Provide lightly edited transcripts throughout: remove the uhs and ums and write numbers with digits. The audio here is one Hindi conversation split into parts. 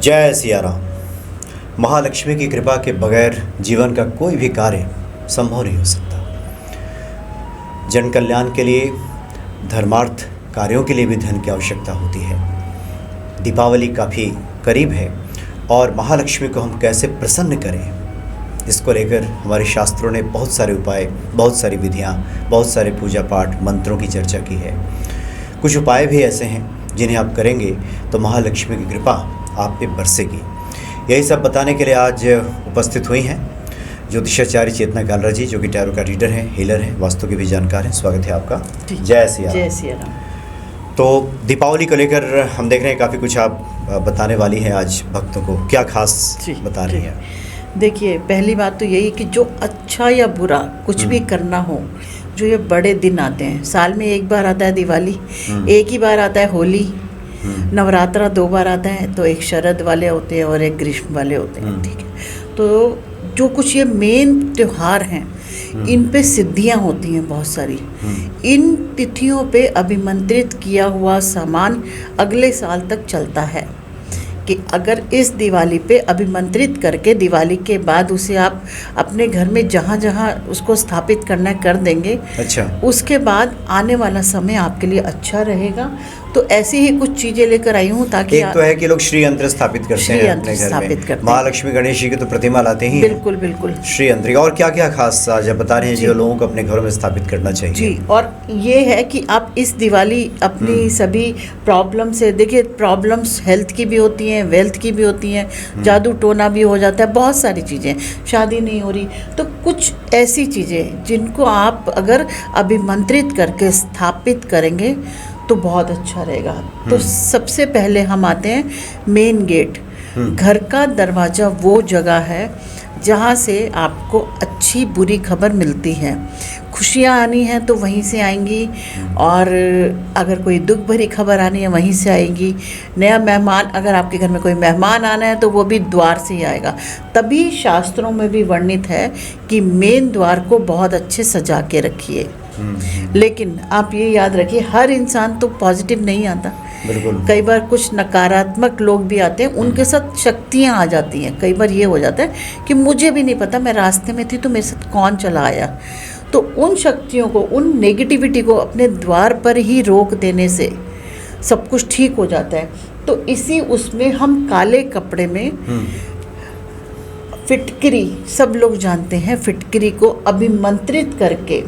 जय सिया राम। महालक्ष्मी की कृपा के बगैर जीवन का कोई भी कार्य संभव नहीं हो सकता। जन कल्याण के लिए, धर्मार्थ कार्यों के लिए भी धन की आवश्यकता होती है। दीपावली काफ़ी करीब है और महालक्ष्मी को हम कैसे प्रसन्न करें, इसको लेकर हमारे शास्त्रों ने बहुत सारे उपाय, बहुत सारी विधियाँ, बहुत सारे पूजा पाठ मंत्रों की चर्चा की है। कुछ उपाय भी ऐसे हैं जिन्हें आप करेंगे तो महालक्ष्मी की कृपा आप पे बरसेगी। यही सब बताने के लिए आज उपस्थित हुई हैं ज्योतिषाचार्य चेतना कालरा जी, जो कि टैरो का रीडर हैं, हीलर हैं, वास्तु के भी जानकार हैं। स्वागत है आपका। जय सिया राम। जय सिया राम। तो दीपावली को लेकर हम देख रहे हैं काफ़ी कुछ आप बताने वाली हैं आज भक्तों को। क्या खास बता रही हैं? देखिए, पहली बात तो यही कि जो अच्छा या बुरा कुछ भी करना हो, जो ये बड़े दिन आते हैं, साल में एक बार आता है दिवाली, एक ही बार आता है होली, नवरात्रा 2 बार आता है, तो एक शरद वाले होते हैं और एक ग्रीष्म वाले होते हैं। ठीक है, तो जो कुछ ये मेन त्योहार हैं, इन पे सिद्धियां होती हैं बहुत सारी। इन तिथियों पे अभिमंत्रित किया हुआ सामान अगले साल तक चलता है कि अगर इस दिवाली पे अभिमंत्रित करके दिवाली के बाद उसे आप अपने घर में जहाँ जहाँ उसको स्थापित करना कर देंगे, अच्छा, उसके बाद आने वाला समय आपके लिए अच्छा रहेगा। तो ऐसी ही कुछ चीज़ें लेकर आई हूँ ताकि एक तो है कि लोग श्री यंत्र स्थापित करते हैं अपने घर में। महालक्ष्मी गणेश जी की तो प्रतिमा लाते ही बिल्कुल बिल्कुल श्री यंत्र। और क्या क्या खास आज बता रहे हैं जो लोगों को अपने घरों में स्थापित करना चाहिए? जी, और ये है कि आप इस दिवाली अपनी सभी प्रॉब्लम से, देखिए प्रॉब्लम्स हेल्थ की भी होती हैं, वेल्थ की भी होती हैं, जादू टोना भी हो जाता है, बहुत सारी चीज़ें, शादी नहीं हो रही, तो कुछ ऐसी चीज़ें जिनको आप अगर अभिमंत्रित करके स्थापित करेंगे तो बहुत अच्छा रहेगा। तो सबसे पहले हम आते हैं मेन गेट। घर का दरवाज़ा वो जगह है जहाँ से आपको अच्छी बुरी खबर मिलती है। खुशियाँ आनी हैं तो वहीं से आएंगी, और अगर कोई दुख भरी खबर आनी है वहीं से आएगी। नया मेहमान, अगर आपके घर में कोई मेहमान आना है तो वो भी द्वार से ही आएगा। तभी शास्त्रों में भी वर्णित है कि मेन द्वार को बहुत अच्छे सजा के रखिए। लेकिन आप ये याद रखिए, हर इंसान तो पॉजिटिव नहीं आता। बिल्कुल, कई बार कुछ नकारात्मक लोग भी आते हैं, उनके साथ शक्तियाँ आ जाती हैं। कई बार ये हो जाता है कि मुझे भी नहीं पता, मैं रास्ते में थी तो मेरे साथ कौन चला आया। तो उन शक्तियों को, उन नेगेटिविटी को अपने द्वार पर ही रोक देने से सब कुछ ठीक हो जाता है। तो इसी उसमें हम काले कपड़े में फिटकरी, सब लोग जानते हैं, फिटकरी को अभिमंत्रित करके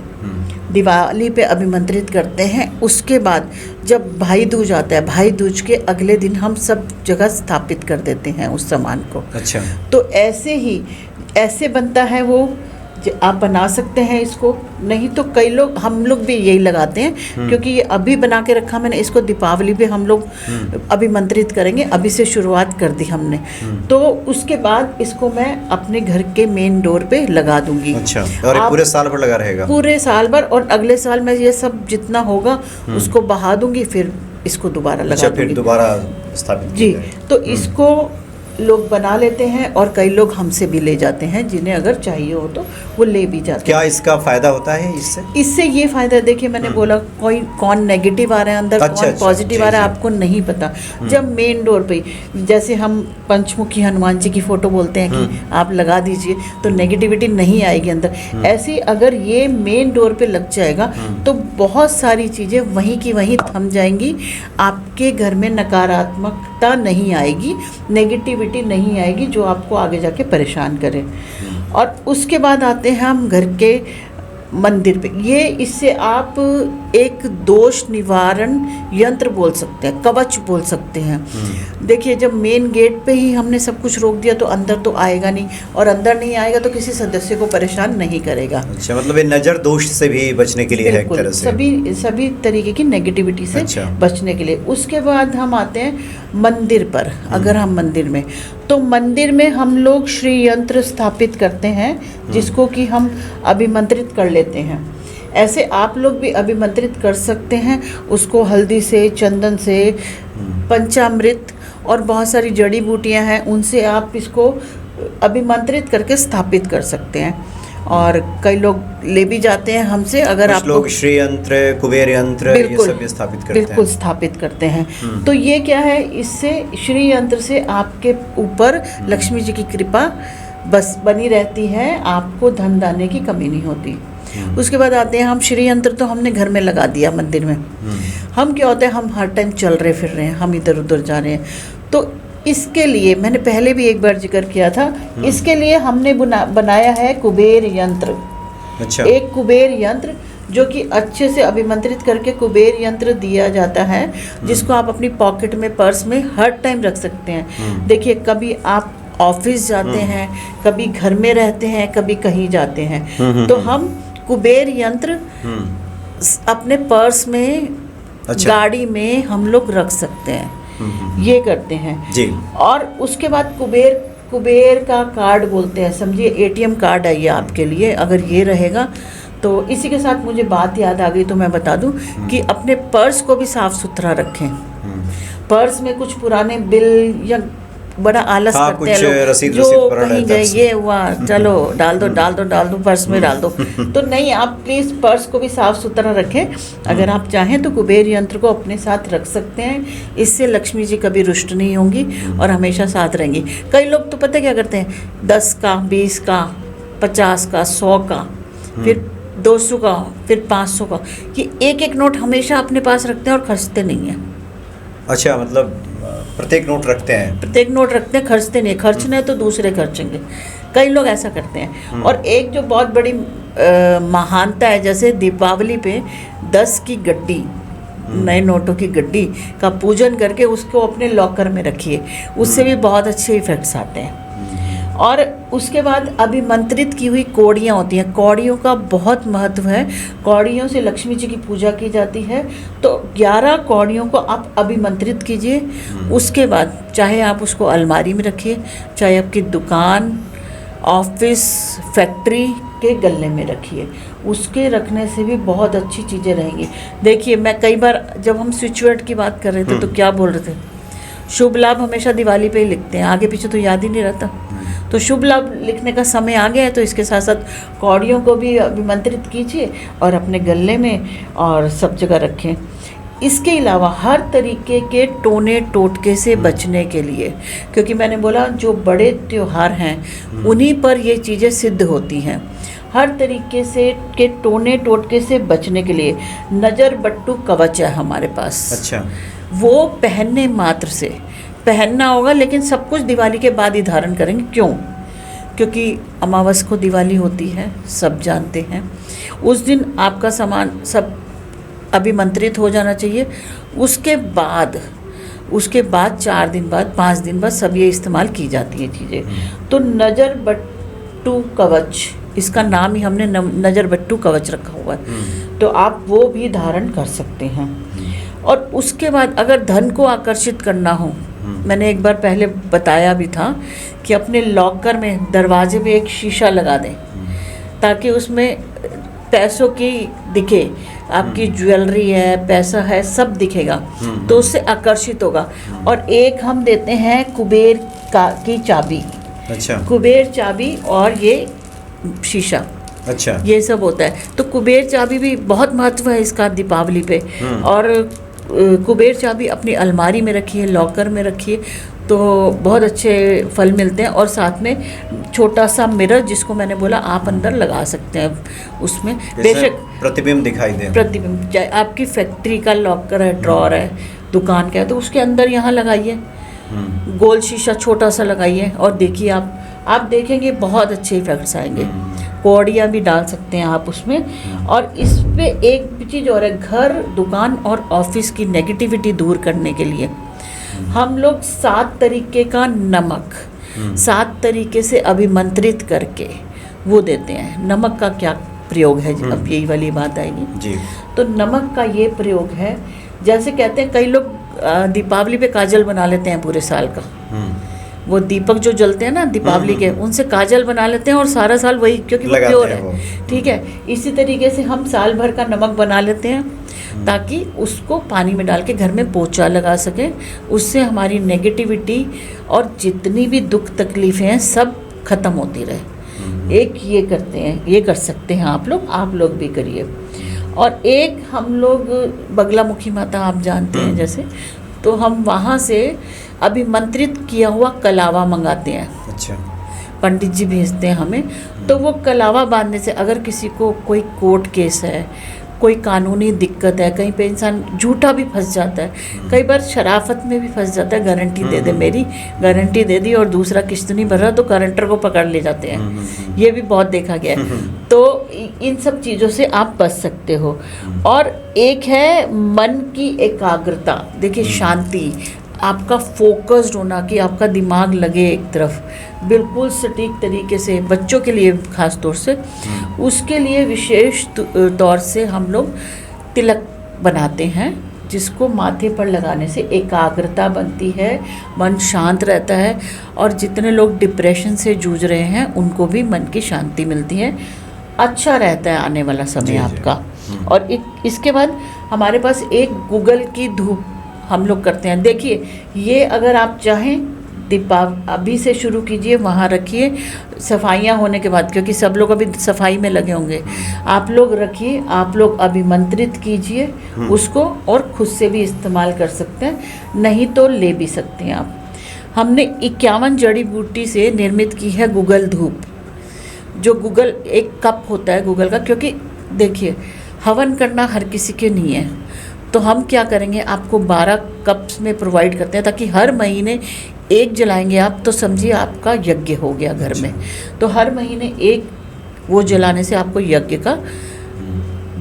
दिवाली पे अभिमंत्रित करते हैं। उसके बाद जब भाई दूज आता है, भाई दूज के अगले दिन हम सब जगह स्थापित कर देते हैं उस सामान को। अच्छा, तो ऐसे ही ऐसे बनता है वो, आप बना सकते हैं इसको। नहीं तो कई लोग, हम लोग भी यही लगाते हैं, क्योंकि ये अभी बना के रखा मैंने, इसको दीपावली पे हम लोग अभिमंत्रित करेंगे, अभी से शुरुआत कर दी हमने। तो उसके बाद इसको मैं अपने घर के मेन डोर पे लगा दूंगी। अच्छा, और पूरे साल भर लगा रहेगा? पूरे साल भर, और अगले साल मैं ये सब जितना होगा उसको बहा दूंगी, फिर इसको दोबारा लगा दूंगी। फिर दोबारा स्थापित जी। तो इसको लोग बना लेते हैं और कई लोग हमसे भी ले जाते हैं, जिन्हें अगर चाहिए हो तो वो ले भी जाते हैं। क्या इसका फायदा होता है इससे? इससे ये फायदा, देखिए मैंने बोला कोई कौन नेगेटिव आ रहा है अंदर, कौन पॉजिटिव आ रहा है, आपको नहीं पता। जब मेन डोर पे, जैसे हम पंचमुखी हनुमान जी की फोटो बोलते हैं कि आप लगा दीजिए तो नेगेटिविटी नहीं आएगी अंदर, ऐसे अगर ये मेन डोर पे लग जाएगा तो बहुत सारी चीज़ें वहीं की वहीं थम जाएंगी। आपके घर में नकारात्मकता नहीं आएगी, नेगेटिविटी नहीं आएगी जो आपको आगे जाके परेशान करे। और उसके बाद आते हैं हम घर के मंदिर पे। ये इससे आप एक दोष निवारण यंत्र बोल सकते हैं, कवच बोल सकते हैं। देखिए, जब मेन गेट पे ही हमने सब कुछ रोक दिया तो अंदर तो आएगा नहीं, और अंदर नहीं आएगा तो किसी सदस्य को परेशान नहीं करेगा। अच्छा, मतलब ये नज़र दोष से भी बचने के लिए है एक तरह से, सभी तरीके की नेगेटिविटी से बचने के लिए। उसके बाद हम आते हैं मंदिर पर। अगर हम मंदिर में, तो मंदिर में हम लोग श्री यंत्र स्थापित करते हैं, जिसको कि हम अभिमंत्रित कर लेते हैं। ऐसे आप लोग भी अभिमंत्रित कर सकते हैं उसको, हल्दी से, चंदन से, पंचामृत और बहुत सारी जड़ी बूटियां हैं, उनसे आप इसको अभिमंत्रित करके स्थापित कर सकते हैं। और कई लोग ले भी जाते हैं हमसे। अगर कुछ आप लोग श्री यंत्र, कुबेर यंत्र ये सब भी स्थापित करते हैं। बिल्कुल स्थापित करते हैं। तो ये क्या है, इससे श्री यंत्र से आपके ऊपर लक्ष्मी जी की कृपा बस बनी रहती है, आपको धन दाने की कमी नहीं होती। उसके बाद आते हैं हम श्री यंत्र, तो हमने घर में लगा दिया मंदिर में। हम क्या होता है, हम हर टाइम चल रहे फिर रहे हैं, हम इधर उधर जा रहे हैं, तो इसके लिए मैंने पहले भी एक बार जिक्र किया था, इसके लिए हमने बनाया है कुबेर यंत्र। अच्छा। एक कुबेर यंत्र जो कि अच्छे से अभिमंत्रित करके कुबेर यंत्र दिया जाता है, जिसको आप अपनी पॉकेट में, पर्स में हर टाइम रख सकते हैं। देखिए, कभी आप ऑफिस जाते हैं, कभी घर में रहते हैं, कभी कहीं जाते हैं, तो हम कुबेर यंत्र अपने पर्स में, अच्छा। गाड़ी में हम लोग रख सकते हैं। ये करते हैं जी। और उसके बाद कुबेर का कार्ड बोलते हैं, समझिए एटीएम कार्ड है ये आपके लिए, अगर ये रहेगा तो। इसी के साथ मुझे बात याद आ गई तो मैं बता दूं कि अपने पर्स को भी साफ सुथरा रखें। पर्स में कुछ पुराने बिल या बड़ा आलस करते हैं लोग, रसीद जो कहीं गए, है। ये हुआ, चलो डाल दो पर्स में डाल दो। तो नहीं, आप प्लीज़ पर्स को भी साफ सुथरा रखें। अगर आप चाहें तो कुबेर यंत्र को अपने साथ रख सकते हैं, इससे लक्ष्मी जी कभी रुष्ट नहीं होंगी और हमेशा साथ रहेंगी। कई लोग तो पता क्या करते हैं, 10 का, 20 का, 50 का, 100 का, फिर 200 का, फिर 500 का, ये एक एक नोट हमेशा अपने पास रखते हैं और खर्चते नहीं हैं। अच्छा, मतलब प्रत्येक नोट रखते हैं? प्रत्येक नोट रखते हैं, खर्चते नहीं। खर्चना है तो दूसरे खर्चेंगे, कई लोग ऐसा करते हैं। और एक जो बहुत बड़ी महानता है, जैसे दीपावली पे 10 की गड्डी, नए नोटों की गड्डी का पूजन करके उसको अपने लॉकर में रखिए, उससे भी बहुत अच्छे इफेक्ट्स आते हैं। और उसके बाद अभिमंत्रित की हुई कौड़ियाँ होती हैं, कौड़ियों का बहुत महत्व है। कौड़ियों से लक्ष्मी जी की पूजा की जाती है, तो 11 कौड़ियों को आप अभिमंत्रित कीजिए। उसके बाद चाहे आप उसको अलमारी में रखिए, चाहे आपकी दुकान, ऑफिस, फैक्ट्री के गल्ले में रखिए, उसके रखने से भी बहुत अच्छी चीज़ें रहेंगी। देखिए, मैं कई बार जब हम स्विच वर्ड की बात कर रहे थे तो क्या बोल रहे थे, शुभ लाभ हमेशा दिवाली पे ही लिखते हैं, आगे पीछे तो याद ही नहीं रहता। तो शुभ लाभ लिखने का समय आ गया है, तो इसके साथ साथ कौड़ियों को भी अभिमंत्रित कीजिए और अपने गले में और सब जगह रखें। इसके अलावा हर तरीके के टोने टोटके से बचने के लिए, क्योंकि मैंने बोला जो बड़े त्योहार हैं उन्हीं पर ये चीज़ें सिद्ध होती हैं। हर तरीके से के टोने टोटके से बचने के लिए नज़र बट्टू कवच है हमारे पास। अच्छा। वो पहनने मात्र से पहनना होगा, लेकिन सब कुछ दिवाली के बाद ही धारण करेंगे। क्यों? क्योंकि अमावस को दिवाली होती है, सब जानते हैं। उस दिन आपका सामान सब अभिमंत्रित हो जाना चाहिए। उसके बाद 4 दिन बाद, 5 दिन बाद सब ये इस्तेमाल की जाती हैं चीज़ें। तो नज़र बट्टू कवच, इसका नाम ही हमने नज़र बट्टू कवच रखा हुआ है, तो आप वो भी धारण कर सकते हैं। और उसके बाद अगर धन को आकर्षित करना हो, मैंने एक बार पहले बताया भी था कि अपने लॉकर में दरवाजे पे एक शीशा लगा दें, ताकि उसमें पैसों की दिखे, आपकी ज्वेलरी है, पैसा है, सब दिखेगा, तो उससे आकर्षित होगा। और एक हम देते हैं कुबेर की चाबी। अच्छा। कुबेर चाबी और ये शीशा, अच्छा, ये सब होता है। तो कुबेर चाबी भी बहुत महत्व है इसका दीपावली पे। और कुबेर चाबी अपनी अलमारी में रखिए, लॉकर में रखिए, तो बहुत अच्छे फल मिलते हैं। और साथ में छोटा सा मिरर, जिसको मैंने बोला, आप अंदर लगा सकते हैं। उसमें बेशक प्रतिबिंब दिखाई दे, प्रतिबिंब, चाहे आपकी फैक्ट्री का लॉकर है, ड्रॉर है, दुकान का है, तो उसके अंदर यहाँ लगाइए, गोल शीशा छोटा सा लगाइए, और देखिए आप देखेंगे बहुत अच्छे इफेक्ट्स आएंगे। कौड़ियाँ भी डाल सकते हैं आप उसमें। और इस पे एक चीज़ और है, घर, दुकान और ऑफिस की नेगेटिविटी दूर करने के लिए हम लोग 7 तरीके का नमक 7 तरीके से अभिमंत्रित करके वो देते हैं। नमक का क्या प्रयोग है, अब यही वाली बात आएगी जी। तो नमक का ये प्रयोग है, जैसे कहते हैं कई लोग दीपावली पे काजल बना लेते हैं पूरे साल का, वो दीपक जो जलते हैं ना दीपावली के, उनसे काजल बना लेते हैं और सारा साल वही, क्योंकि वो प्योर है। ठीक है, इसी तरीके से हम साल भर का नमक बना लेते हैं, ताकि उसको पानी में डाल के घर में पोंछा लगा सकें। उससे हमारी नेगेटिविटी और जितनी भी दुख तकलीफ़ें हैं सब खत्म होती रहे। एक ये करते हैं, ये कर सकते हैं आप लोग भी करिए। और एक हम लोग बगलामुखी माता आप जानते हैं जैसे, तो हम वहाँ से अभिमंत्रित किया हुआ कलावा मंगाते हैं। अच्छा। पंडित जी भेजते हैं हमें, तो वो कलावा बांधने से अगर किसी को कोई कोर्ट केस है, कोई कानूनी दिक्कत है, कहीं पे इंसान झूठा भी फंस जाता है, कई बार शराफत में भी फंस जाता है, गारंटी दे दे, मेरी गारंटी दे दी और दूसरा किस्त नहीं भर रहा तो गारंटर को पकड़ ले जाते हैं, ये भी बहुत देखा गया है। तो इन सब चीज़ों से आप बच सकते हो। और एक है मन की एकाग्रता, देखिए शांति, आपका फोकस्ड होना कि आपका दिमाग लगे एक तरफ, बिल्कुल सटीक तरीके से, बच्चों के लिए खास तौर से, उसके लिए विशेष तौर से हम लोग तिलक बनाते हैं, जिसको माथे पर लगाने से एकाग्रता बनती है, मन शांत रहता है। और जितने लोग डिप्रेशन से जूझ रहे हैं उनको भी मन की शांति मिलती है, अच्छा रहता है आने वाला समय आपका। और इसके बाद हमारे पास एक गूगल की धूप हम लोग करते हैं। देखिए ये अगर आप चाहें अभी से शुरू कीजिए, वहाँ रखिए, सफाइयाँ होने के बाद, क्योंकि सब लोग अभी सफाई में लगे होंगे, आप लोग रखिए, आप लोग अभिमंत्रित कीजिए उसको, और खुद से भी इस्तेमाल कर सकते हैं, नहीं तो ले भी सकते हैं आप। हमने 51 जड़ी बूटी से निर्मित की है गूगल धूप, जो गूगल एक कप होता है गूगल का, क्योंकि देखिए हवन करना हर किसी के नहीं है, तो हम क्या करेंगे, आपको 12 कप्स में प्रोवाइड करते हैं, ताकि हर महीने एक जलाएंगे आप तो समझिए आपका यज्ञ हो गया घर में। तो हर महीने एक वो जलाने से आपको यज्ञ का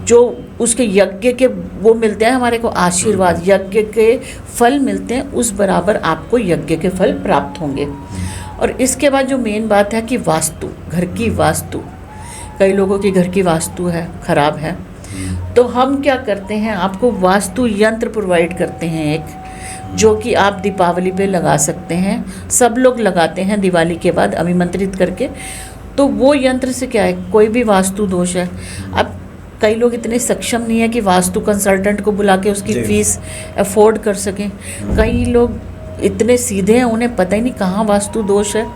जो उसके यज्ञ के वो मिलते हैं हमारे को आशीर्वाद, यज्ञ के फल मिलते हैं, उस बराबर आपको यज्ञ के फल प्राप्त होंगे। और इसके बाद जो मेन बात है कि वास्तु, घर की वास्तु, कई लोगों की घर की वास्तु है खराब है, तो हम क्या करते हैं, आपको वास्तु यंत्र प्रोवाइड करते हैं एक, जो कि आप दीपावली पे लगा सकते हैं, सब लोग लगाते हैं दिवाली के बाद अभिमंत्रित करके। तो वो यंत्र से क्या है, कोई भी वास्तु दोष है, अब कई लोग इतने सक्षम नहीं है कि वास्तु कंसल्टेंट को बुला के उसकी फीस अफोर्ड कर सकें, कई लोग इतने सीधे हैं उन्हें पता ही नहीं कहाँ वास्तु दोष है,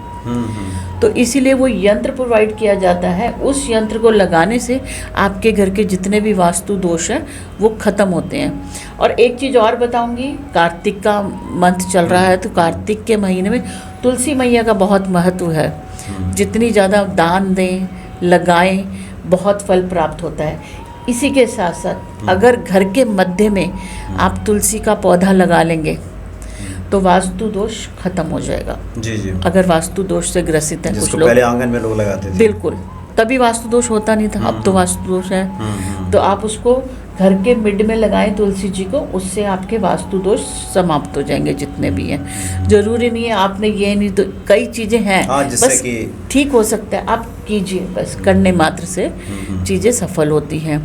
तो इसीलिए वो यंत्र प्रोवाइड किया जाता है। उस यंत्र को लगाने से आपके घर के जितने भी वास्तु दोष हैं वो ख़त्म होते हैं। और एक चीज़ और बताऊंगी, कार्तिक का मंथ चल रहा है, तो कार्तिक के महीने में तुलसी मैया का बहुत महत्व है, जितनी ज़्यादा दान दें, लगाएं, बहुत फल प्राप्त होता है। इसी के साथ साथ अगर घर के मध्य में आप तुलसी का पौधा लगा लेंगे तो वास्तु दोष खत्म हो जाएगा। जी जी। अगर वास्तु दोष से ग्रसित है कुछ लोग, पहले आंगन में लोग लगाते थे, बिल्कुल, तभी वास्तु दोष होता नहीं था, अब तो वास्तु दोष है, तो आप उसको घर के मिड में लगाएं तुलसी जी को, उससे आपके वास्तु दोष समाप्त हो जाएंगे जितने भी हैं। जरूरी नहीं है आपने ये नहीं, तो कई चीज़ें हैं बस ठीक हो सकता है, आप कीजिए, बस करने मात्र से चीज़ें सफल होती हैं।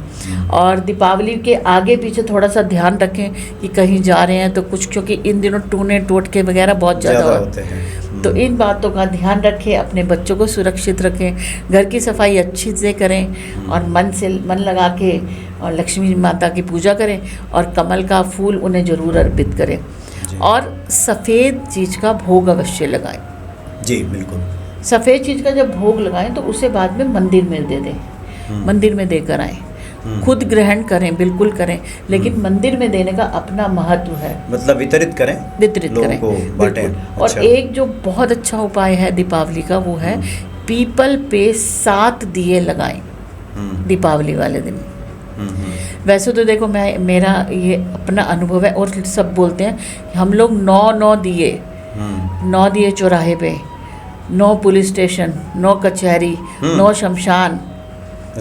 और दीपावली के आगे पीछे थोड़ा सा ध्यान रखें कि कहीं जा रहे हैं तो कुछ, क्योंकि इन दिनों टूने टोटके वगैरह बहुत ज़्यादा होते हैं, तो इन बातों का ध्यान रखें, अपने बच्चों को सुरक्षित रखें, घर की सफाई अच्छी से करें और मन लगा के और लक्ष्मी माता की पूजा करें, और कमल का फूल उन्हें ज़रूर अर्पित करें, और सफ़ेद चीज़ का भोग अवश्य लगाएं। जी बिल्कुल। सफ़ेद चीज़ का जब भोग लगाएं तो उसे बाद में मंदिर में दे दें, मंदिर में देकर आएँ, खुद ग्रहण करें, बिल्कुल करें, लेकिन मंदिर में देने का अपना महत्व है, मतलब वितरित करें, लोगों को बांटें। और एक जो बहुत अच्छा उपाय है दीपावली का, वो है पीपल पे 7 दिए लगाएं दीपावली वाले दिन। वैसे तो देखो मेरा ये अपना अनुभव है, और सब बोलते हैं हम लोग 9 दिए, 9 दिए चौराहे पे, 9 पुलिस स्टेशन, 9 कचहरी, 9 शमशान,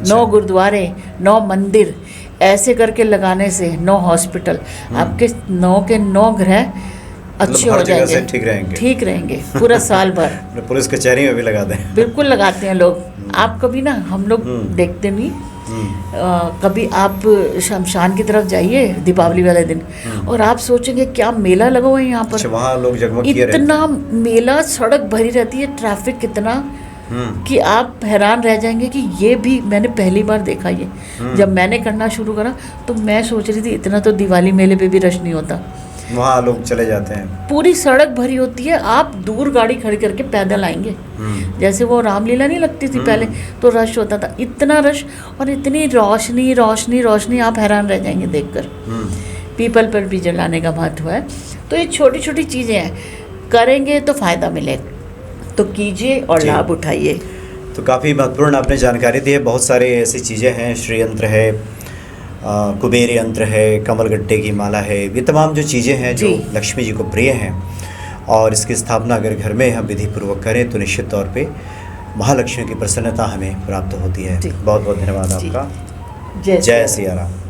9 गुरुद्वारे, 9 मंदिर, ऐसे करके लगाने से 9 हॉस्पिटल, आपके 9 के 9 ग्रह अच्छे हो जाएंगे, ठीक रहेंगे पूरा साल भर। पुलिस कचहरी में भी लगाते हैं, बिल्कुल लगाते हैं लोग। आप कभी ना, हम लोग देखते नहीं, कभी आप शमशान की तरफ जाइए दीपावली वाले दिन और आप सोचेंगे क्या मेला लगा हुआ है यहाँ पर, वहाँ लोग जगमग किए रहते हैं, इतना मेला, सड़क भरी रहती है, ट्रैफिक कितना कि आप हैरान रह जाएंगे कि ये भी मैंने पहली बार देखा। ये जब मैंने करना शुरू करा तो मैं सोच रही थी इतना तो दिवाली मेले पे भी रश नहीं होता, वहाँ लोग चले जाते हैं। पूरी सड़क भरी होती है, आप दूर गाड़ी खड़ी करके पैदल आएंगे। जैसे वो रामलीला नहीं लगती थी पहले, तो रश होता था, इतना रश और इतनी रोशनी रोशनी रोशनी, आप हैरान रह जाएंगे देखकर। पीपल पर भी जलाने का महत्व है। तो ये छोटी छोटी चीज़ें हैं, करेंगे तो फ़ायदा मिलेगा, तो कीजिए और लाभ उठाइए। तो काफ़ी महत्वपूर्ण आपने जानकारी दी है। बहुत सारे ऐसी चीज़ें हैं, श्री यंत्र है, कुबेर यंत्र है, कमलगट्टे की माला है, ये तमाम जो चीज़ें हैं जो लक्ष्मी जी को प्रिय हैं, और इसकी स्थापना अगर घर में हम विधि पूर्वक करें तो निश्चित तौर पे महालक्ष्मी की प्रसन्नता हमें प्राप्त होती है। बहुत बहुत धन्यवाद आपका। जय जय सिया राम।